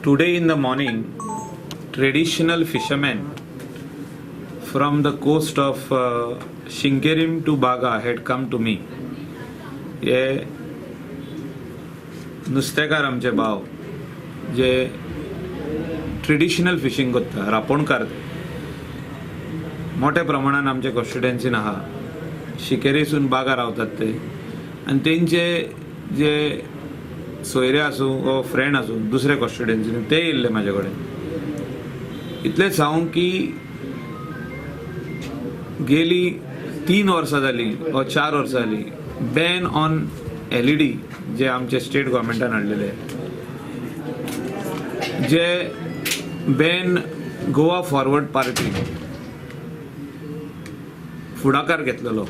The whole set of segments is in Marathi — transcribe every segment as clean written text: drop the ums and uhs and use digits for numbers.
Today in the morning, traditional fishermen from the coast of Shinkerim to Baga had come to me. हे नुस्तेकार आमचे भाव जे ट्रेडिशनल फिशिंग करता रापणकार मोठ्या प्रमाणात आमच्या कॉन्स्टिट्युएन्सीन आहा. शिकेरीसून बागा रावतात ते आणि तेंचे जे सोयरे आसूं व फ्रेंड आसूं दुसऱ्या कॉन्स्टिट्युएन्सीन ते येयल्ले म्हाजे कडेन. इतलेंच सांगू की गेली 3 वर्सां जाली व 4 वर्सां जाली बॅन ऑन LED जे आमचे स्टेट गव्हर्मेंटान हाडलेले, जे बॅन गोवा फॉरवर्ड पार्टी फुडाकार घेतलेलो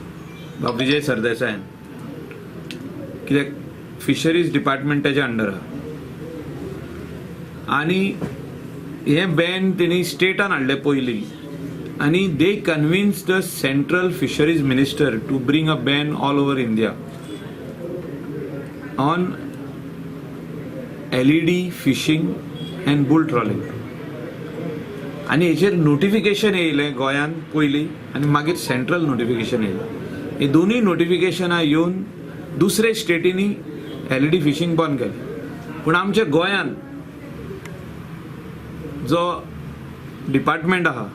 विजय सरदेसायन, कित्याक फिशरीज डिपार्टमेंटाच्या अंडर आहा आनी हे बॅन तेणी स्टेटान हाडले पयलीं आनी they convince the central fisheries minister to bring a ban all over India on LED fishing and bull trawling. आनी हेचेर नोटिफिकेशन येयलें गोंयान पयलीं आनी मागीर सेंट्रल नोटिफिकेशन येयलें. हे दोनूय नोटिफिकेशनां येवन दुसरे स्टेटींनी LED फिशिंग बंद केलें. पूण आमच्या गोंयान जो डिपार्टमेंट आहा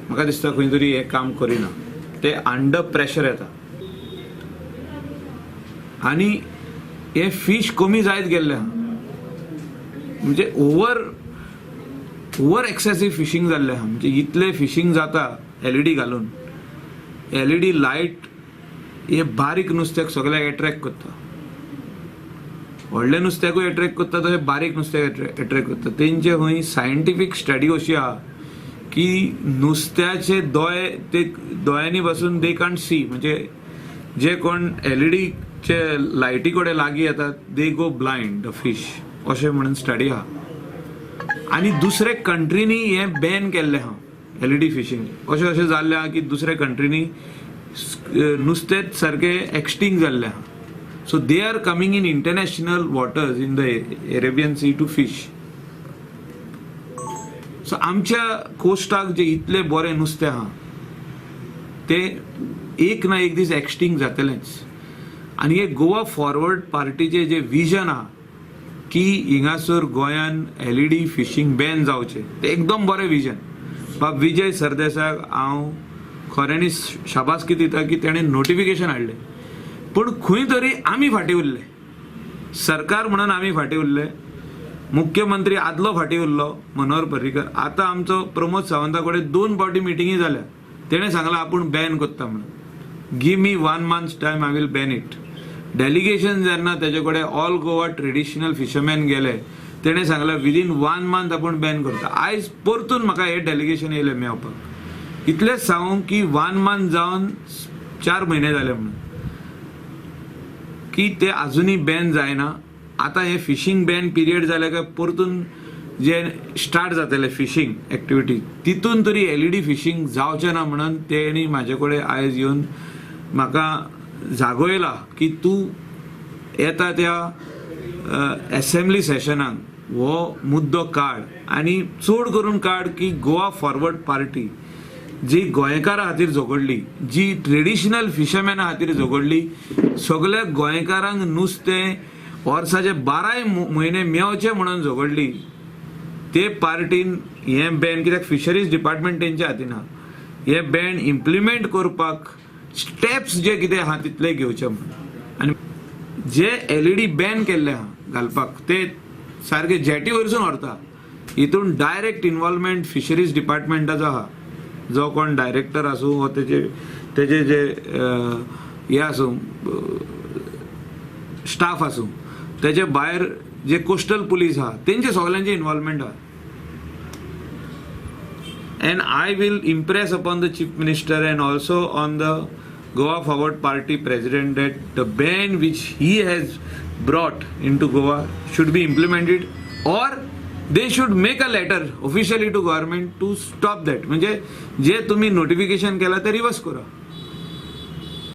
म्हाका दिसता खंय तरी हें काम करिना. ते अंडर प्रेशर येता आनी हे फिश कमी जायत गेल्ले आहा. म्हणजे ओवर एक्सेसिव्ह फिशिंग जाल्लें आहा. म्हणजे इतले फिशिंग जाता LED घालून. LED लायट हे बारीक नुस्त्याक सगळ्याक एट्रॅक्ट करता. व्हडले नुस्त्याकूय एट्रॅक्ट करता तशें बारीक नुस्त्याक एट्रॅक्ट करता. तेंचे खंय सायंटिफीक स्टडी अशी आहा की नुस्त्याचे दोळे ते दोळ्यांनी बसून दे कांट सी. म्हणजे जे कोण LED चे लायटी कडेन लागीं येतात दे गो ब्लायंड द फिश अशें म्हणून स्टडी आहा. आनी दुसरे कंट्रीनी हें बॅन केल्लें आहा LED फिशिंग. अशें जाल्लें आहा की दुसऱ्या कंट्रीनी नुस्तेच सारके एक्सटिंक्ट जाल्ले आहा. So they are coming in international waters in the Arabian sea to fish. So आमच्या कोस्टाक जे इतले बरे नुस्तें आहा ते एक ना एक दीस एक्सटिंक्ट जातलेंच. आनी हे गोवा फॉरवर्ड पार्टीचे जे विजन आहा की हिंगासर गोंयान LED फिशिंग बॅन जावचें ते एकदम बरें विजन. बाब विजय सरदेसायाक हांव खऱ्यांनी शाबासकी दिता की तेणें नोटिफिकेशन हाडलें. पूण खंय तरी आमी फाटीं उरले. सरकार म्हणून आमी फाटीं उरले. मुख्यमंत्री आदलो फाटीं उरलो मनोहर पर्रीकर. आतां आमचो प्रमोद सावंता कडेन 2 फावटी मिटिंगी जाल्या. तेणें सांगलां आपूण बॅन करता म्हणून. Give me 1 month time I will ban it. Delegation जेन्ना तेजे कडेन ऑल गोवा ट्रेडिशनल फिशरमॅन गेले तेणें सांगलां विदीन 1 month आपूण बॅन करता. आयज परतून म्हाका हे डेलिगेशन येयलें मेळपाक. इतलेंच सांगू की 1 month जावन 4 म्हयने जाले म्हणून की ते अजुनूय बॅन जायना. आतां हे फिशिंग बॅन पिरियड जाले काय परतून जे स्टार्ट जातले फिशिंग एक्टिविटी तितून तरी LED फिशिंग जावचें ना म्हणून तेणी म्हाजे कडेन आयज येवन म्हाका जागोयला की तूं येता त्या असेंब्ली सेशनाक हो मुद्दो काड आनी चड करून काड की गोवा फॉरवर्ड पार्टी जी गोंयकारां खातीर झगडली, जी ट्रेडिशनल फिशरमॅना खातीर झगडली, सगळ्या गोंयकारांक नुस्तें वर्साचे 12 म्हयने मेळचें म्हणून झगडली, ते पार्टीन हें बॅन कित्याक फिशरीज डिपार्टमेंट तेंच्या हातीन आहा हें बॅन इम्प्लिमेंट करपाक स्टेप्स जे कितें आहा तितले घेवचे म्हणून. आनी जे LED बॅन केल्ले आहा घालपाक ते सारके जेटी वयरसून व्हरता. हितून डायरेक्ट इन्वॉल्वमेंट फिशरीज डिपार्टमेंटाचो आहा. जो कोण डायरेक्टर आसूं वा तेजे जे हे आसूं स्टाफ आसूं तेजे भायर जे कोस्टल पुलीस आहा तेंचे सगळ्यांचे इन्वॉल्वमेंट आहा. And I will impress upon the Chief Minister and also on the Goa Forward Party President that the ban which he has brought into Goa should be implemented or they should make a letter officially to government to stop that. म्हणजे जे तुम्ही नोटिफिकेशन केला ते रिवर्स करा.